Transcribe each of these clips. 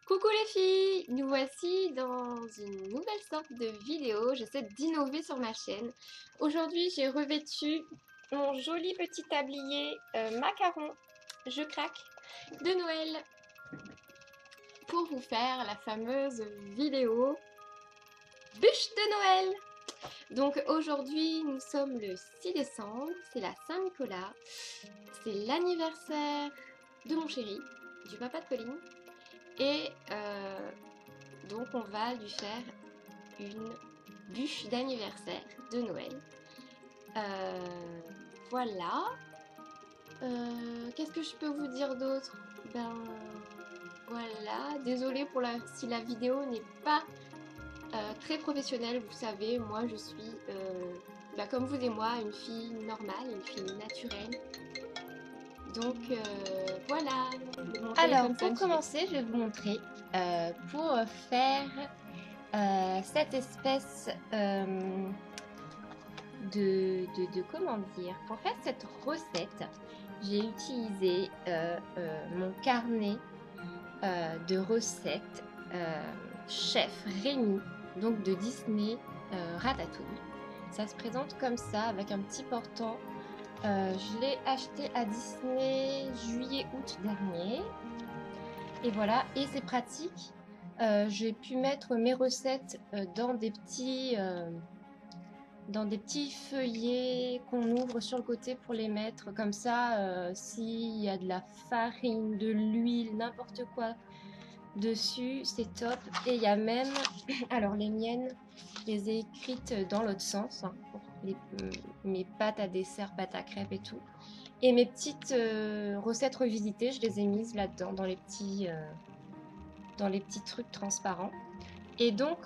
Coucou les filles, nous voici dans une nouvelle sorte de vidéo. J'essaie d'innover sur ma chaîne. Aujourd'hui, j'ai revêtu mon joli petit tablier macaron, je craque, de Noël pour vous faire la fameuse vidéo bûche de Noël. Donc aujourd'hui, nous sommes le 6 décembre, c'est la Saint-Nicolas, c'est l'anniversaire de mon chéri, du papa de Pauline. Et donc on va lui faire une bûche d'anniversaire de Noël. Voilà. Qu'est-ce que je peux vous dire d'autre? Ben voilà. Désolée pour si la vidéo n'est pas très professionnelle. Vous savez, moi je suis comme vous et moi, une fille normale, une fille naturelle. Donc voilà. Alors, pour commencer, je vais vous montrer pour faire cette espèce comment dire, pour faire cette recette, j'ai utilisé mon carnet de recettes Chef Rémi, donc de Disney Ratatouille. Ça se présente comme ça avec un petit portant. Je l'ai acheté à Disney juillet-août dernier. Et voilà, et c'est pratique. J'ai pu mettre mes recettes dans des petits feuillets qu'on ouvre sur le côté pour les mettre. Comme ça, s'il y a de la farine, de l'huile, n'importe quoi dessus, c'est top. Et il y a même, alors les miennes, je les ai écrites dans l'autre sens, hein, pour mes pâtes à dessert, pâtes à crêpes et tout. Et mes petites recettes revisitées, je les ai mises là-dedans, dans les petits trucs transparents. Et donc,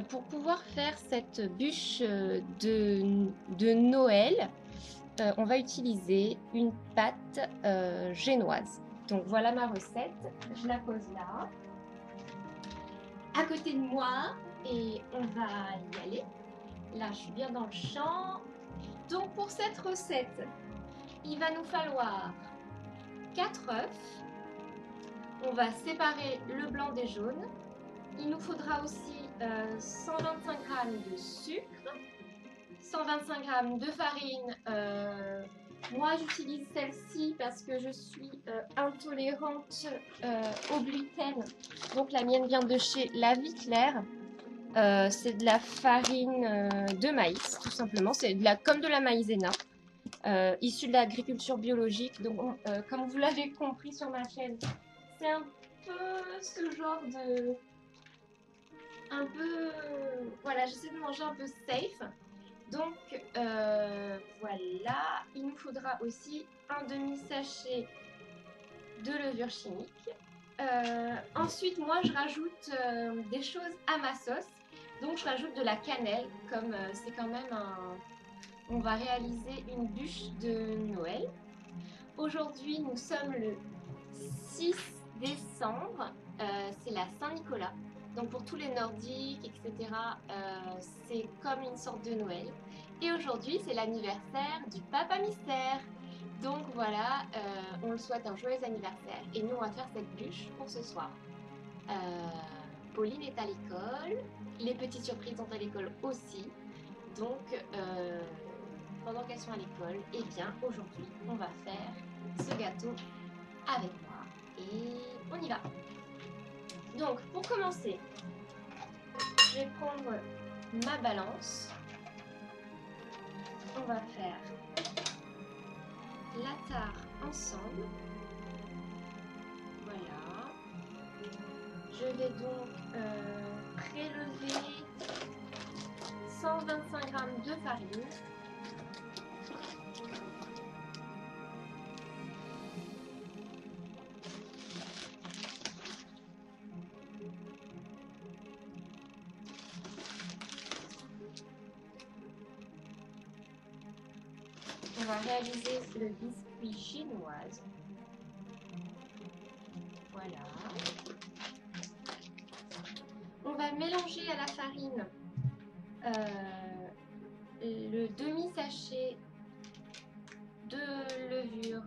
pour pouvoir faire cette bûche de Noël, on va utiliser une pâte génoise. Donc voilà ma recette, je la pose là, à côté de moi, et on va y aller. Là, je suis bien dans le champ. Donc pour cette recette, il va nous falloir 4 œufs. On va séparer le blanc des jaunes. Il nous faudra aussi 125 g de sucre, 125 g de farine. Moi, j'utilise celle-ci parce que je suis intolérante au gluten. Donc la mienne vient de chez La Vie Claire. C'est de la farine de maïs, tout simplement. C'est comme de la maïzena. Issue de l'agriculture biologique. Donc, comme vous l'avez compris sur ma chaîne, c'est un peu ce genre de... voilà, j'essaie de manger un peu safe. Donc, voilà. Il nous faudra aussi un demi-sachet de levure chimique. Ensuite, moi, je rajoute des choses à ma sauce. Donc, je rajoute de la cannelle, comme c'est quand même on va réaliser une bûche de Noël. Aujourd'hui, nous sommes le 6 décembre, c'est la Saint-Nicolas. Donc pour tous les Nordiques, etc., c'est comme une sorte de Noël. Et aujourd'hui, c'est l'anniversaire du Papa Mystère. Donc voilà, on le souhaite un joyeux anniversaire. Et nous, on va faire cette bûche pour ce soir. Pauline est à l'école. Les petites surprises sont à l'école aussi. Donc, pendant qu'elles sont à l'école, eh bien, aujourd'hui, on va faire ce gâteau avec moi. Et on y va. Donc, pour commencer, je vais prendre ma balance. On va faire la tare ensemble. Voilà. Je vais donc prélever 125 g de farine. On va réaliser le biscuit chinoise. Voilà. On va mélanger à la farine le demi-sachet de levure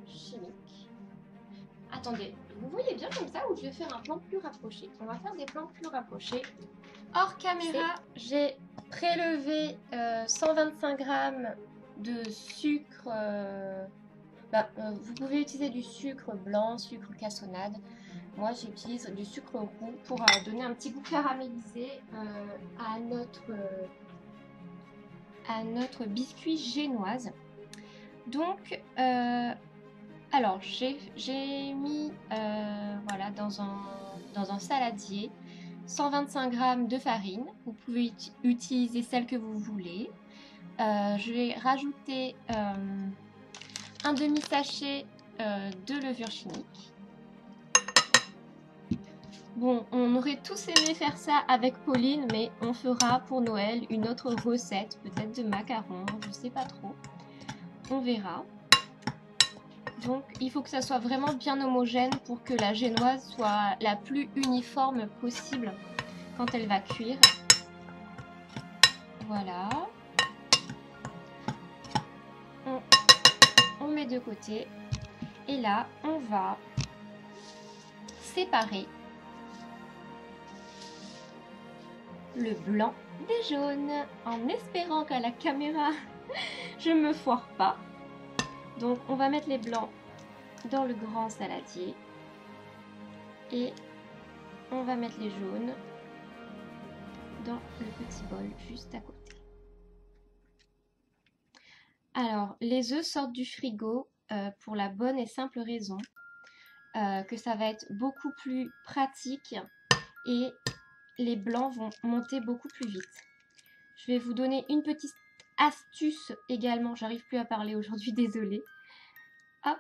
chimique. Attendez, vous voyez bien comme ça ou je vais faire un plan plus rapproché? On va faire des plans plus rapprochés. Hors caméra, j'ai prélevé 125 grammes de sucre. Vous pouvez utiliser du sucre blanc, sucre cassonade. Moi, j'utilise du sucre roux pour donner un petit goût caramélisé à notre biscuit génoise. Donc, alors j'ai mis voilà, dans un saladier 125 g de farine. Vous pouvez utiliser celle que vous voulez. Je vais rajouter un demi-sachet de levure chimique. Bon, on aurait tous aimé faire ça avec Pauline, mais on fera pour Noël une autre recette, peut-être de macarons, je sais pas trop. On verra. Donc, il faut que ça soit vraiment bien homogène pour que la génoise soit la plus uniforme possible quand elle va cuire. Voilà. On met de côté. Et là, on va séparer le blanc des jaunes en espérant qu'à la caméra, je me foire pas. Donc, on va mettre les blancs dans le grand saladier et on va mettre les jaunes dans le petit bol juste à côté. Alors, les œufs sortent du frigo pour la bonne et simple raison que ça va être beaucoup plus pratique et les blancs vont monter beaucoup plus vite. Je vais vous donner une petite astuce également. J'arrive plus à parler aujourd'hui, désolée. Hop.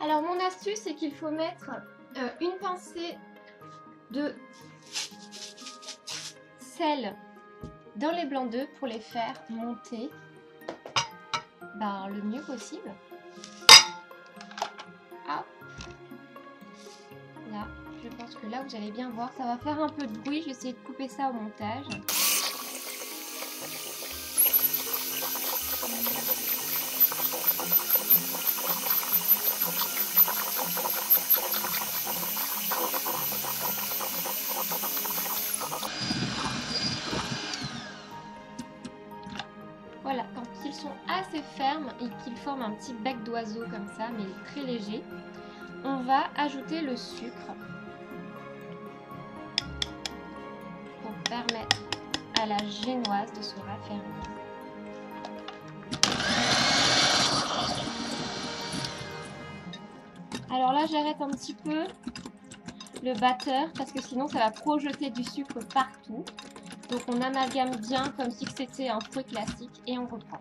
Alors mon astuce, c'est qu'il faut mettre une pincée de sel dans les blancs d'œufs pour les faire monter le mieux possible. Hop. Là, je pense que là vous allez bien voir, ça va faire un peu de bruit, je vais essayer de couper ça au montage. Voilà, quand ils sont assez fermes et qu'ils forment un petit bec d'oiseau comme ça, mais très léger, on va ajouter le sucre pour permettre à la génoise de se raffermir. Alors là, j'arrête un petit peu le batteur parce que sinon ça va projeter du sucre partout. Donc on amalgame bien comme si c'était un fruit classique et on reprend.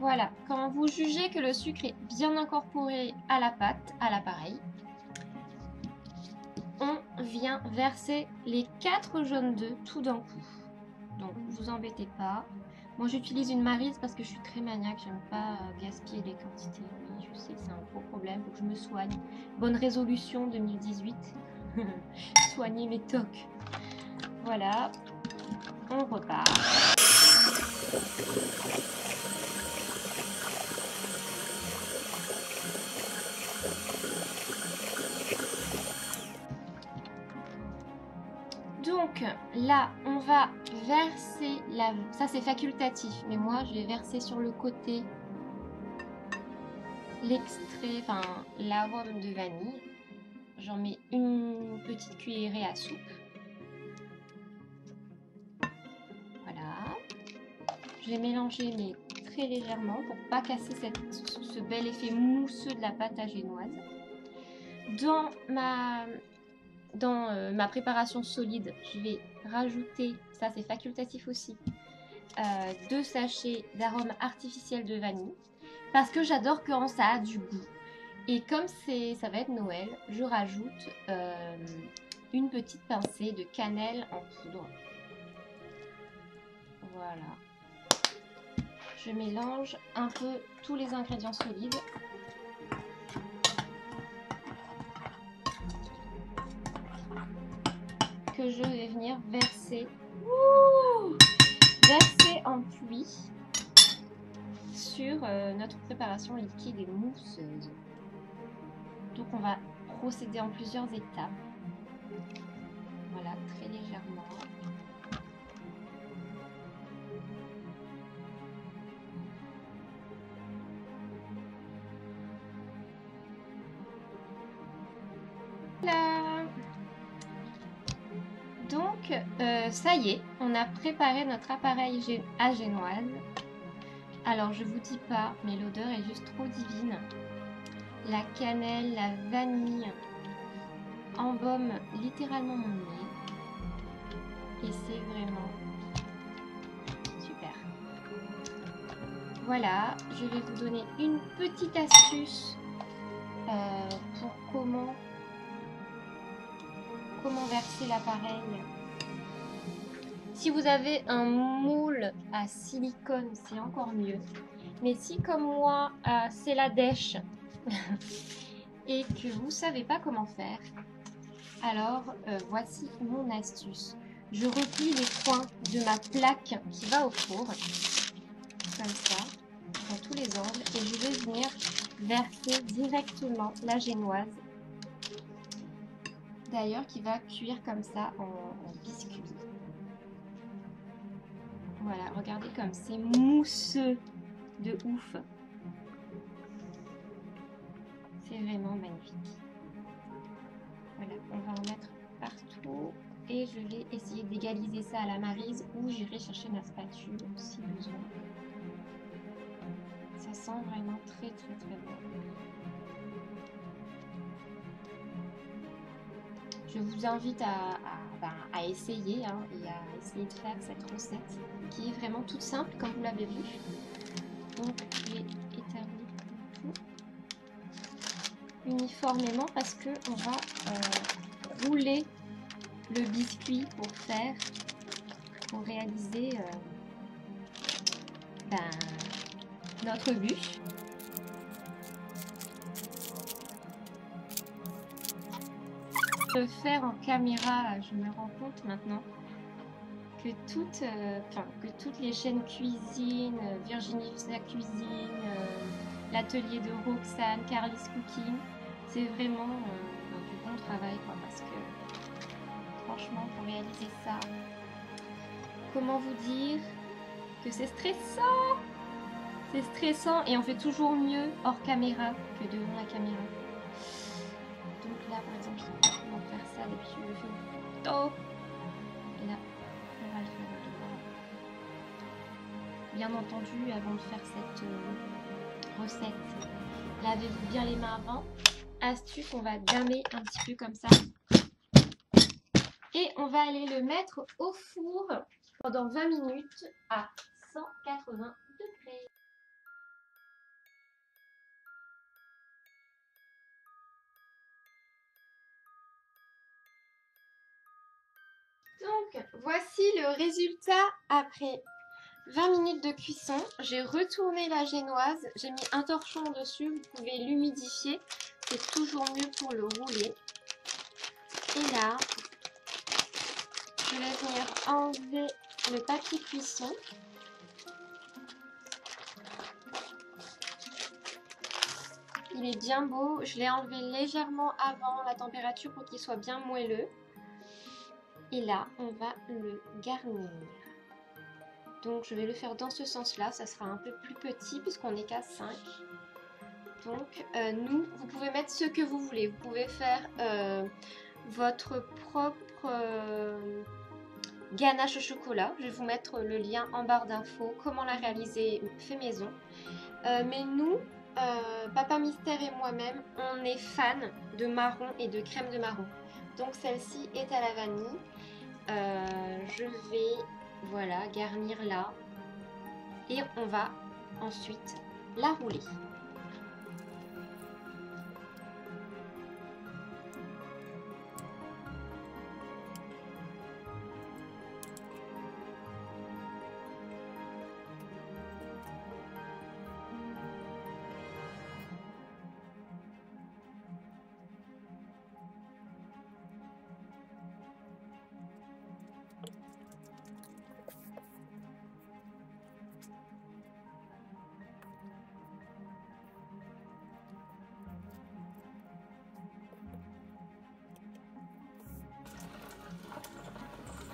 Voilà, quand vous jugez que le sucre est bien incorporé à la pâte, à l'appareil, on vient verser les 4 jaunes d'œufs tout d'un coup. Donc vous embêtez pas. Moi j'utilise une maryse parce que je suis très maniaque, j'aime pas gaspiller les quantités. Oui, je sais que c'est un gros problème, faut que je me soigne. Bonne résolution 2018. Soigner mes tocs. Voilà, on repart. Donc là, on va verser ça c'est facultatif, mais moi je vais verser sur le côté l'extrait, enfin l'arôme de vanille. J'en mets une petite cuillerée à soupe. Voilà. Je vais mélanger mais très légèrement pour pas casser ce bel effet mousseux de la pâte à génoise. Dans ma préparation solide, je vais rajouter, ça c'est facultatif aussi, 2 sachets d'arôme artificiel de vanille parce que j'adore quand ça a du goût. Et comme ça va être Noël, je rajoute une petite pincée de cannelle en poudre. Voilà. Je mélange un peu tous les ingrédients solides. Que je vais venir verser, verser en pluie sur notre préparation liquide et mousseuse. Donc on va procéder en plusieurs étapes. Voilà, très légèrement. Voilà. Donc, ça y est, on a préparé notre appareil à génoise. Alors, je vous dis pas, mais l'odeur est juste trop divine. La cannelle, la vanille embaume littéralement mon nez. Et c'est vraiment super. Voilà, je vais vous donner une petite astuce pour comment verser l'appareil. Si vous avez un moule à silicone, c'est encore mieux. Mais si comme moi, c'est la dèche et que vous ne savez pas comment faire, alors voici mon astuce. Je replie les coins de ma plaque qui va au four, comme ça, dans tous les angles, et je vais venir verser directement la génoise. D'ailleurs, qui va cuire comme ça en biscuit. Voilà, regardez comme c'est mousseux de ouf. C'est vraiment magnifique. Voilà, on va en mettre partout. Et je vais essayer d'égaliser ça à la maryse ou j'irai chercher ma spatule si besoin. Ça sent vraiment très très très bon. Je vous invite à essayer et à essayer de faire cette recette qui est vraiment toute simple comme vous l'avez vu. Donc j'ai établi tout uniformément parce que on va rouler le biscuit pour réaliser notre bûche. Le faire en caméra, je me rends compte maintenant que toutes les chaînes cuisine, Virginie sa cuisine, l'atelier de Roxane, Carly's Cooking, c'est vraiment du bon travail quoi, parce que franchement pour réaliser ça, comment vous dire que c'est stressant et on fait toujours mieux hors caméra que devant la caméra. Donc là par exemple je sais pas comment faire ça, d'habitude je le fais au photo. Et là on va le faire au doigt. Bien entendu, avant de faire cette recette, lavez-vous bien les mains avant. Astuce, on va damer un petit peu comme ça. Et on va aller le mettre au four pendant 20 minutes à 180 degrés. Donc, voici le résultat après 20 minutes de cuisson. J'ai retourné la génoise, j'ai mis un torchon dessus, vous pouvez l'humidifier, c'est toujours mieux pour le rouler. Et là, je vais venir enlever le papier cuisson. Il est bien beau, je l'ai enlevé légèrement avant la température pour qu'il soit bien moelleux. Et là, on va le garnir. Donc je vais le faire dans ce sens-là, ça sera un peu plus petit puisqu'on n'est qu'à 5. Donc vous pouvez mettre ce que vous voulez. Vous pouvez faire votre propre ganache au chocolat. Je vais vous mettre le lien en barre d'infos, comment la réaliser fait maison. Mais nous, Papa Mystère et moi-même, on est fans de marron et de crème de marron. Donc celle-ci est à la vanille. Je vais voilà garnir là et on va ensuite la rouler.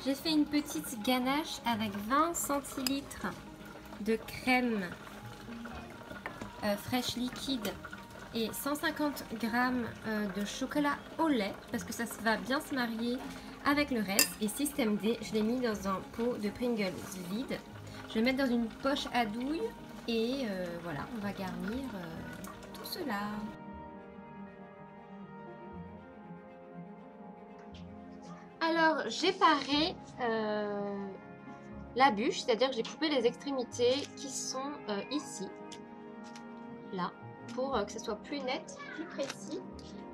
J'ai fait une petite ganache avec 20 centilitres de crème fraîche liquide et 150 g de chocolat au lait parce que ça va bien se marier avec le reste. Et système D, je l'ai mis dans un pot de Pringles vide. Je vais mettre dans une poche à douille et voilà, on va garnir tout cela. Alors j'ai paré la bûche, c'est-à-dire que j'ai coupé les extrémités qui sont ici, là, pour que ce soit plus net, plus précis.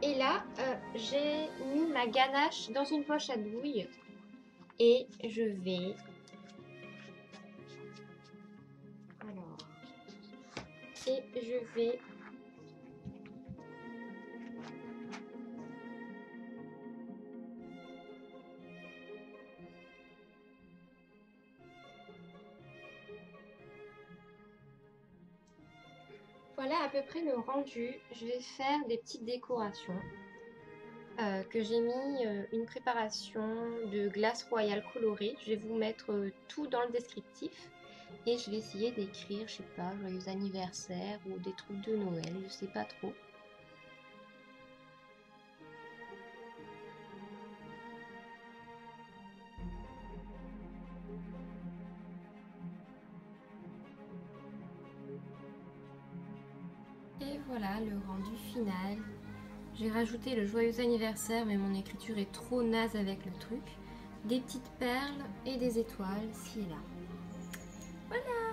Et là, j'ai mis ma ganache dans une poche à douille et je vais... Alors... Et je vais... Voilà à peu près le rendu. Je vais faire des petites décorations. Que j'ai mis une préparation de glace royale colorée. Je vais vous mettre tout dans le descriptif. Et je vais essayer d'écrire, je sais pas, joyeux anniversaire ou des trucs de Noël, je sais pas trop. Et voilà le rendu final. J'ai rajouté le joyeux anniversaire, mais mon écriture est trop naze avec le truc. Des petites perles et des étoiles, ci et là. Voilà!